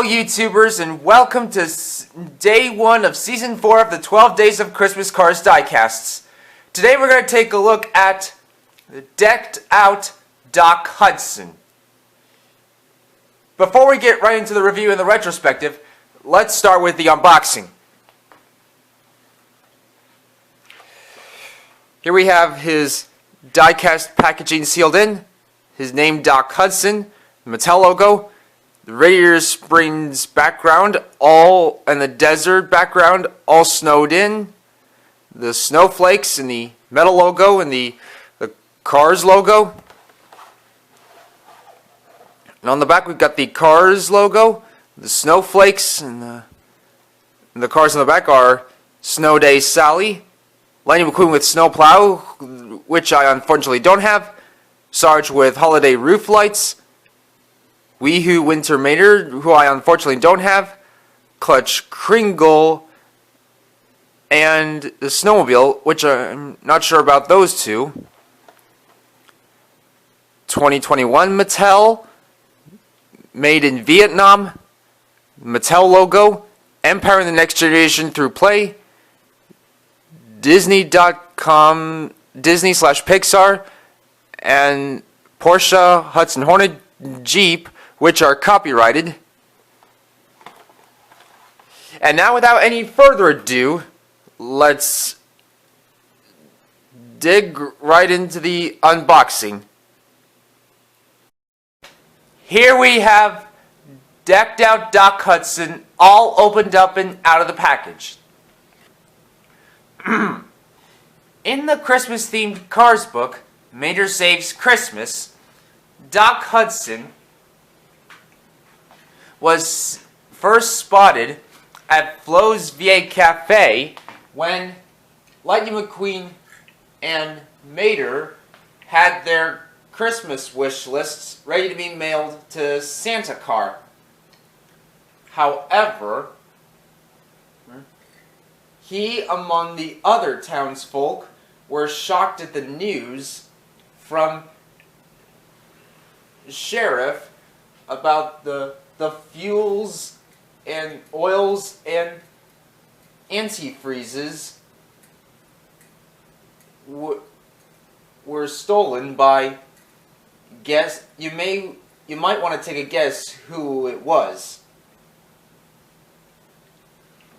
Hello YouTubers, and welcome to day 1 of season 4 of the 12 Days of Christmas Cars diecasts. Today we're going to take a look at the decked out Doc Hudson. Before we get right into the review and the retrospective, let's start with the unboxing. Here we have his diecast packaging sealed in, his name Doc Hudson, the Mattel logo, the Radiator Springs background, all and the desert background, all snowed in. The snowflakes and the metal logo and the Cars logo. And on the back we've got the Cars logo, the snowflakes, and the cars on the back are Snow Day Sally, Lightning McQueen with snowplow, which I unfortunately don't have, Sarge with holiday roof lights, Weehoo Winter Mater, who I unfortunately don't have, Clutch Kringle, and the Snowmobile, which I'm not sure about those two. 2021 Mattel, made in Vietnam, Mattel logo, Empire in the Next Generation through Play, Disney.com, Disney/Pixar, and Porsche, Hudson Hornet, Jeep, which are copyrighted. And now, without any further ado, let's dig right into the unboxing. Here we have decked out Doc Hudson, all opened up and out of the package. In the Christmas-themed Cars book, Matersaveschristmas, Doc Hudson was first spotted at Flo's Vieille Cafe when Lightning McQueen and Mater had their Christmas wish lists ready to be mailed to Santa Car. However, he, among the other townsfolk, were shocked at the news from the sheriff about the fuels and oils and antifreezes were stolen by, guess, you might want to take a guess who it was.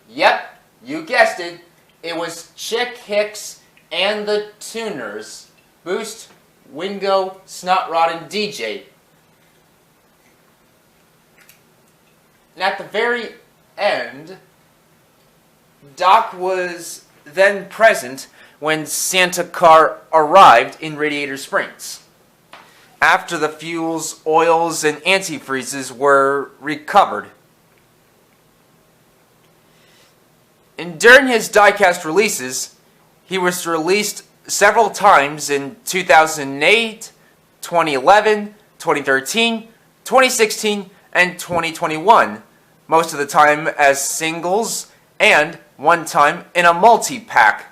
Yep, you guessed it. It was Chick Hicks and the Tuners, Boost, Wingo, Snot Rod, and DJ. And at the very end, Doc was then present when Santa Car arrived in Radiator Springs, after the fuels, oils, and antifreezes were recovered. And during his diecast releases, he was released several times in 2008, 2011, 2013, 2016, and 2021, most of the time as singles and one time in a multi-pack.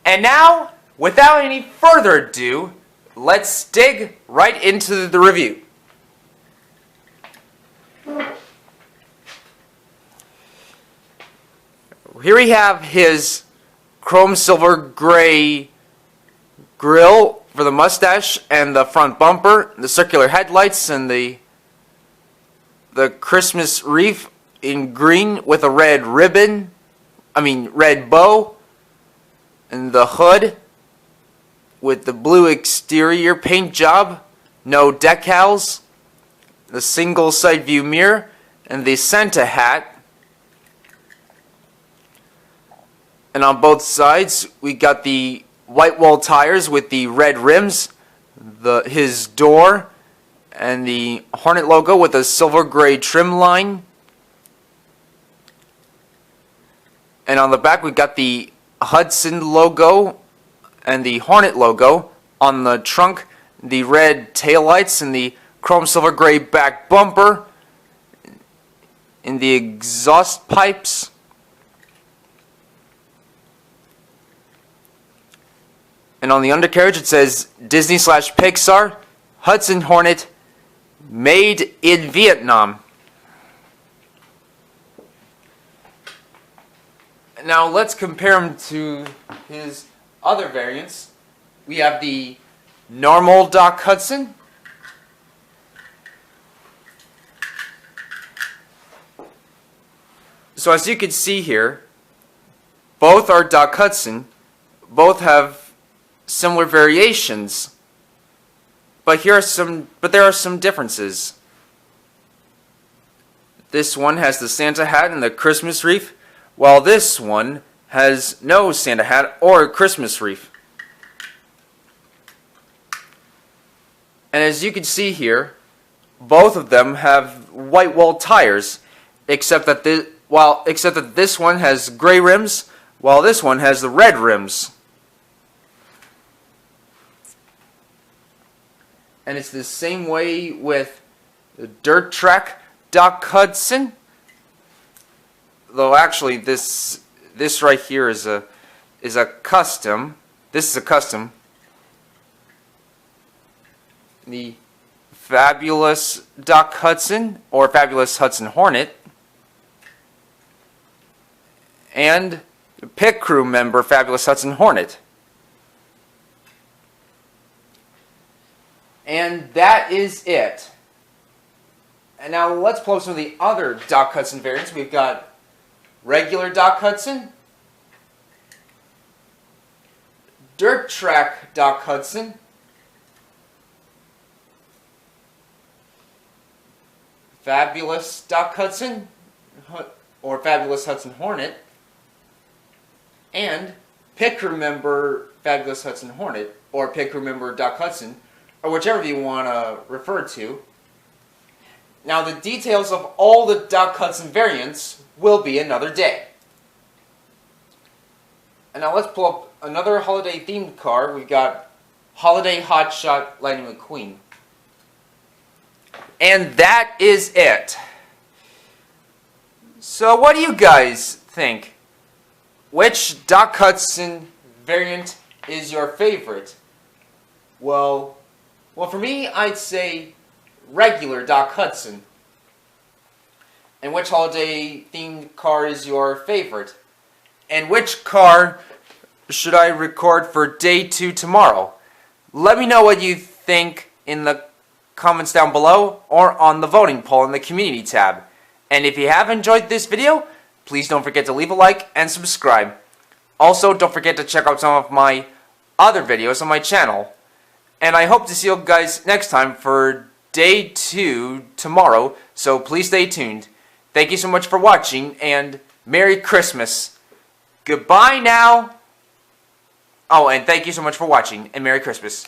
And now, without any further ado, let's dig right into the review. Here we have his chrome silver gray grille for the mustache and the front bumper, the circular headlights, and the Christmas wreath in green with a red red bow, and the hood with the blue exterior paint job, no decals, the single side view mirror, and the Santa hat. And on both sides, we got the white wall tires with the red rims, his door, and the Hornet logo with a silver gray trim line. And on the back, we got the Hudson logo and the Hornet logo. On the trunk, the red taillights and the chrome silver gray back bumper. In the exhaust pipes. And on the undercarriage it says Disney/Pixar, Hudson Hornet, Made in Vietnam. Now let's compare him to his other variants. We have the normal dochudson, so as you can see here, both are dochudson, both have similar variations, but there are some differences. This one has the Santa hat and the Christmas wreath, while this one has no Santa hat or Christmas wreath. And as you can see here, both of them have white wall tires, except that this one has gray rims, while this one has the red rims. And it's the same way with the dirt track dochudson. Though actually this right here is a custom. This is a custom. The fabulous dochudson or fabulous Hudson Hornet, and pit crew member fabulous Hudson Hornet. And that is it. And now let's pull up some of the other dochudson variants. We've got regular dochudson, dirt track dochudson, fabulous dochudson or fabulous Hudson Hornet, and pit crew member fabulous Hudson Hornet or pit crew member dochudson, or whichever you want to refer to. Now the details of all the dochudson variants will be another day. And now let's pull up another holiday themed car. We've got Holiday Hotshot Lightning McQueen. And that is it. So what do you guys think? Which dochudson variant is your favorite? Well, for me, I'd say regular dochudson. And which holiday themed car is your favorite? And which car should I record for day 2 tomorrow? Let me know what you think in the comments down below or on the voting poll in the community tab. And if you have enjoyed this video, please don't forget to leave a like and subscribe. Also, don't forget to check out some of my other videos on my channel. And I hope to see you guys next time for day 2 tomorrow, so please stay tuned. Thank you so much for watching, and Merry Christmas. Goodbye now. Oh, and thank you so much for watching, and Merry Christmas.